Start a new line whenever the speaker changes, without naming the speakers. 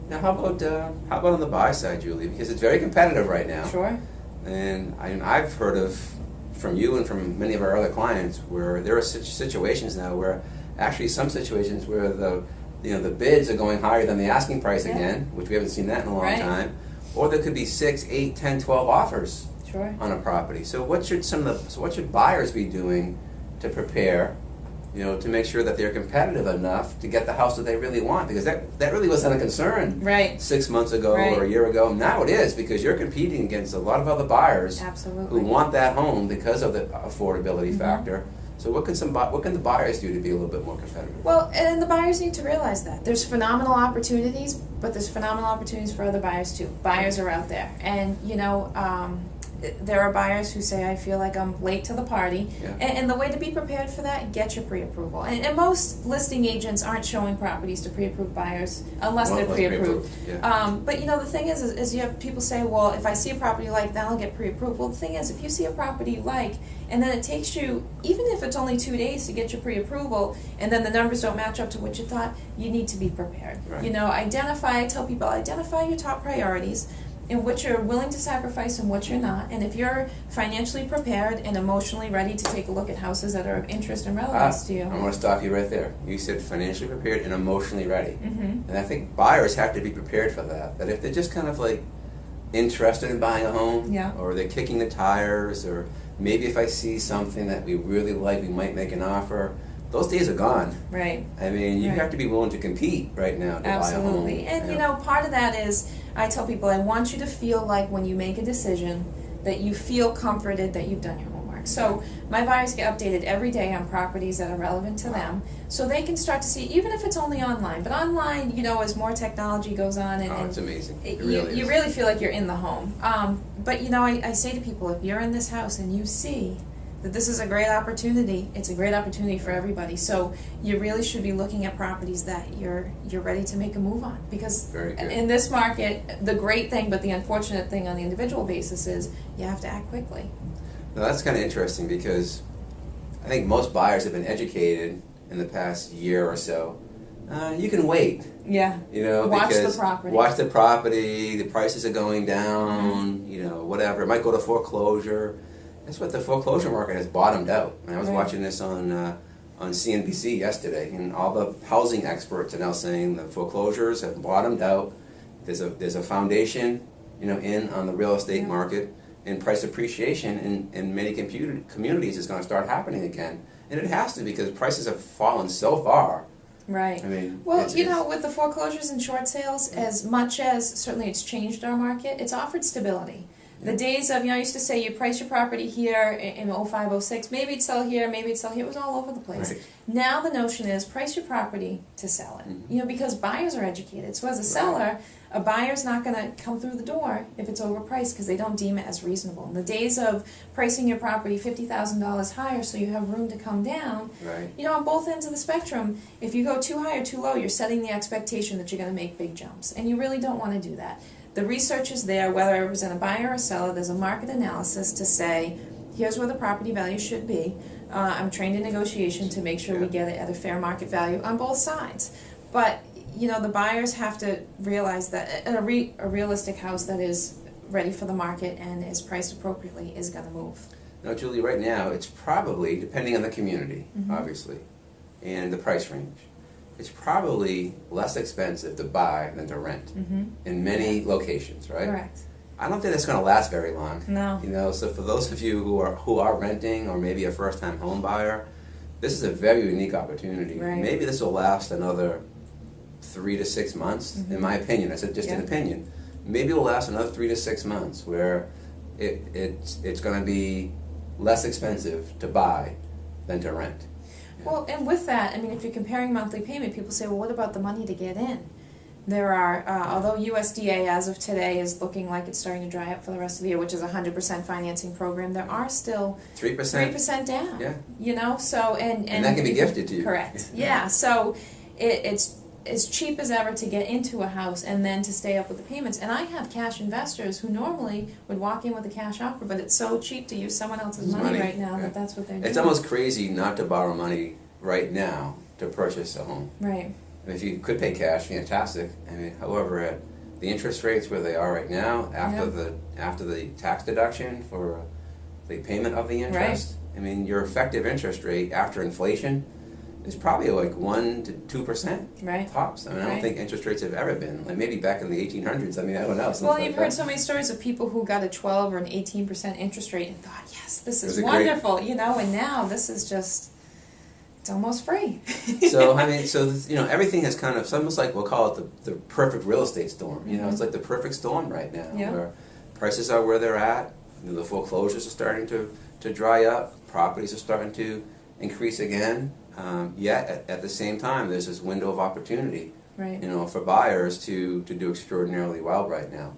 Now, how about on the buy side, Julie? Because it's very competitive right now.
Sure.
And I've heard of from you and from many of our other clients where there are situations now where actually some situations where the bids are going higher than the asking price again, which we haven't seen that in a long time, or there could be 6, 8, 10, 12 offers on a property. So what should buyers be doing to prepare, to make sure that they're competitive enough to get the house that they really want? Because that really wasn't a concern 6 months ago or a year ago. Now it is, because you're competing against a lot of other buyers who want that home because of the affordability factor. So what can the buyers do to be a little bit more competitive?
Well, and the buyers need to realize that. There's phenomenal opportunities, but there's phenomenal opportunities for other buyers too. Buyers are out there. And, there are buyers who say, I feel like I'm late to the party. And the way to be prepared for that, get your pre-approval. And most listing agents aren't showing properties to pre-approved buyers unless they're pre-approved. But the thing is you have people say, well, if I see a property you like, then I'll get pre-approved. Well, the thing is, if you see a property you like, and then it takes you, even if it's only 2 days to get your pre-approval, and then the numbers don't match up to what you thought, you need to be prepared. I tell people, identify your top priorities, and what you're willing to sacrifice and what you're not. And if you're financially prepared and emotionally ready to take a look at houses that are of interest and relevance to you.
I'm going to stop you right there. You said financially prepared and emotionally ready. And I think buyers have to be prepared for that. That if they're just kind of like interested in buying a home, or they're kicking the tires, or maybe if I see something that we really like, we might make an offer. Those days are gone.
Right.
I mean, you have to be willing to compete right now to buy a home.
Absolutely. And part of that is, I tell people, I want you to feel like when you make a decision that you feel comforted that you've done your homework. So my buyers get updated every day on properties that are relevant to them, so they can start to see, even if it's only online. But online, as more technology goes on, and
it's amazing.
You really feel like you're in the home. But I say to people, if you're in this house and you see that this is a great opportunity, it's a great opportunity for everybody. So you really should be looking at properties that you're ready to make a move on. Because in this market, the great thing, but the unfortunate thing on the individual basis is you have to act quickly.
Now that's kind of interesting, because I think most buyers have been educated in the past year or so. You can wait.
Watch the property.
Watch the property. The prices are going down. Whatever. It might go to foreclosure. That's what the foreclosure market has bottomed out. And I was watching this on CNBC yesterday, and all the housing experts are now saying the foreclosures have bottomed out. There's a foundation, in on the real estate market, and price appreciation in many communities is going to start happening again. And it has to, because prices have fallen so far.
Right.
I mean,
with the foreclosures and short sales, as much as certainly it's changed our market, it's offered stability. The days of, I used to say you price your property here in 05, 06, maybe it'd sell here, maybe it'd sell here. It was all over the place. Now the notion is price your property to sell it. Because buyers are educated. So as a seller, a buyer's not going to come through the door if it's overpriced, because they don't deem it as reasonable. In the days of pricing your property $50,000 higher so you have room to come down, on both ends of the spectrum, if you go too high or too low, you're setting the expectation that you're going to make big jumps. And you really don't want to do that. The research is there, whether I represent a buyer or a seller. There's a market analysis to say, here's where the property value should be. I'm trained in negotiation to make sure we get it at a fair market value on both sides. But, the buyers have to realize that a realistic house that is ready for the market and is priced appropriately is going to move.
Now, Julie, right now, it's probably, depending on the community, obviously, and the price range, it's probably less expensive to buy than to rent in many locations, right?
Correct.
I don't think that's going to last very long.
No.
So for those of you who are renting, or maybe a first-time home buyer, this is a very unique opportunity. Maybe this will last another 3 to 6 months, in my opinion. I said just an opinion. Maybe it will last another 3 to 6 months, where it's going to be less expensive to buy than to rent.
Well, and with that, if you're comparing monthly payment, people say, well, what about the money to get in? There are, although USDA as of today is looking like it's starting to dry up for the rest of the year, which is a 100% financing program, there are still 3% down. So and
that can be gifted to you.
Correct. So it's as cheap as ever to get into a house and then to stay up with the payments. And I have cash investors who normally would walk in with a cash offer, but it's so cheap to use someone else's money right now that that's what they're doing.
It's almost crazy not to borrow money right now to purchase a home.
Right.
I mean, if you could pay cash, fantastic. I mean, however, at the interest rates where they are right now, after the tax deduction for the payment of the interest, I mean, your effective interest rate after inflation is probably like 1 to 2% tops. I mean, I don't think interest rates have ever been, like maybe back in the 1800s. I mean, I don't know.
Well, you've heard so many stories of people who got a 12 or an 18% interest rate and thought, yes, this is wonderful, you know, and now this is just, it's almost free.
So, I mean, everything has kind of, it's almost like we'll call it the perfect real estate storm. You know, it's like the perfect storm right now, where prices are where they're at, the foreclosures are starting to dry up, properties are starting to increase again. Yet at the same time, there's this window of opportunity, for buyers to do extraordinarily well right now.